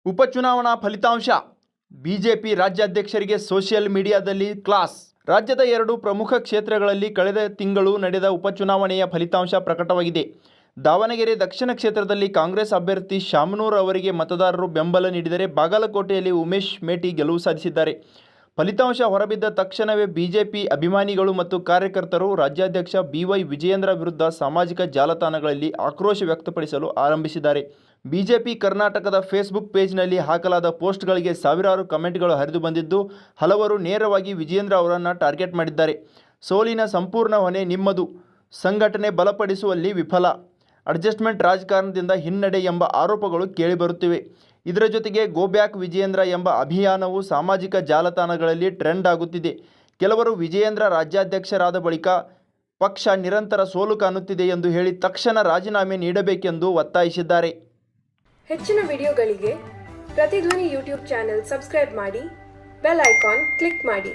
ಉಪಚುನಾವಣಾ ಫಲಿತಾಂಶ. BJP ರಾಜ್ಯಾಧ್ಯಕ್ಷರಿಗೆ social ಮೀಡಿಯಾದಲ್ಲಿ ಕ್ಲಾಸ್. ರಾಜ್ಯದ 2 ಪ್ರಮುಖ ಕ್ಷೇತ್ರಗಳಲ್ಲಿ ಕಳೆದ ತಿಂಗಳು ನಡೆದ ಉಪಚುನಾವಣೆಯ ಫಲಿತಾಂಶ ಪ್ರಕಟವಾಗಿದೆ. ದಾವಣಗೆರೆ ದಕ್ಷಿಣ ಕ್ಷೇತ್ರದಲ್ಲಿ ಕಾಂಗ್ರೆಸ್ ಅಭ್ಯರ್ಥಿ ಶಾಮನೂರ್ ಅವರಿಗೆ ಮತದಾರರು ಬೆಂಬಲ ನೀಡಿದರೆ, ಬಾಗಲಕೋಟೆಯಲ್ಲಿ ಉಮೇಶ್ ಮೇಟಿ ಗೆಲುವು ಸಾಧಿಸಿದ್ದಾರೆ. ಫಲಿತಾಂಶ ಹೊರಬಿದ್ದ ತಕ್ಷಣವೇ ಬಿಜೆಪಿ ಅಭಿಮಾನಿಗಳು ಮತ್ತು ಕಾರ್ಯಕರ್ತರು ರಾಜ್ಯಾಧ್ಯಕ್ಷ BY ವಿಜಯೇಂದ್ರ ವಿರುದ್ಧ ಸಾಮಾಜಿಕ ಜಾಲತಾಣಗಳಲ್ಲಿ ಆಕ್ರೋಶ ವ್ಯಕ್ತಪಡಿಸಲು ಆರಂಭಿಸಿದ್ದಾರೆ. ಬಿಜೆಪಿ ಕರ್ನಾಟಕದ ಫೇಸ್ಬುಕ್ ಪೇಜ್ನಲ್ಲಿ ಹಾಕಲಾದ ಪೋಸ್ಟ್ಗಳಿಗೆ ಸಾವಿರಾರು ಕಮೆಂಟ್ಗಳು ಹರಿದು ಬಂದಿದ್ದು, ಹಲವರು ನೇರವಾಗಿ ವಿಜಯೇಂದ್ರ ಅವರನ್ನು ಟಾರ್ಗೆಟ್ ಮಾಡಿದ್ದಾರೆ. ಸೋಲಿನ ಸಂಪೂರ್ಣ ಹೊಣೆ ನಿಮ್ಮದು, ಸಂಘಟನೆ ಬಲಪಡಿಸುವಲ್ಲಿ ವಿಫಲ, ಅಡ್ಜಸ್ಟ್ಮೆಂಟ್ ರಾಜಕಾರಣದಿಂದ ಹಿನ್ನಡೆ ಎಂಬ ಆರೋಪಗಳು ಕೇಳಿಬರುತ್ತಿವೆ. ಇದರ ಜೊತೆಗೆ ಗೋ ಬ್ಯಾಕ್ ವಿಜಯೇಂದ್ರ ಎಂಬ ಅಭಿಯಾನವು ಸಾಮಾಜಿಕ ಜಾಲತಾಣಗಳಲ್ಲಿ ಟ್ರೆಂಡ್ ಆಗುತ್ತಿದೆ. ಕೆಲವರು ವಿಜಯೇಂದ್ರ ರಾಜ್ಯಾಧ್ಯಕ್ಷರಾದ ಬಳಿಕ ಪಕ್ಷ ನಿರಂತರ ಸೋಲು ಕಾಣುತ್ತಿದೆ ಎಂದು ಹೇಳಿ ತಕ್ಷಣ ರಾಜೀನಾಮೆ ನೀಡಬೇಕೆಂದು ಒತ್ತಾಯಿಸಿದ್ದಾರೆ. ಹೆಚ್ಚಿನ ವಿಡಿಯೋಗಳಿಗೆ ಪ್ರತಿಧ್ವನಿ ಯೂಟ್ಯೂಬ್ ಚಾನೆಲ್ ಸಬ್ಸ್ಕ್ರೈಬ್ ಮಾಡಿ, ಬೆಲ್ ಐಕಾನ್ ಕ್ಲಿಕ್ ಮಾಡಿ.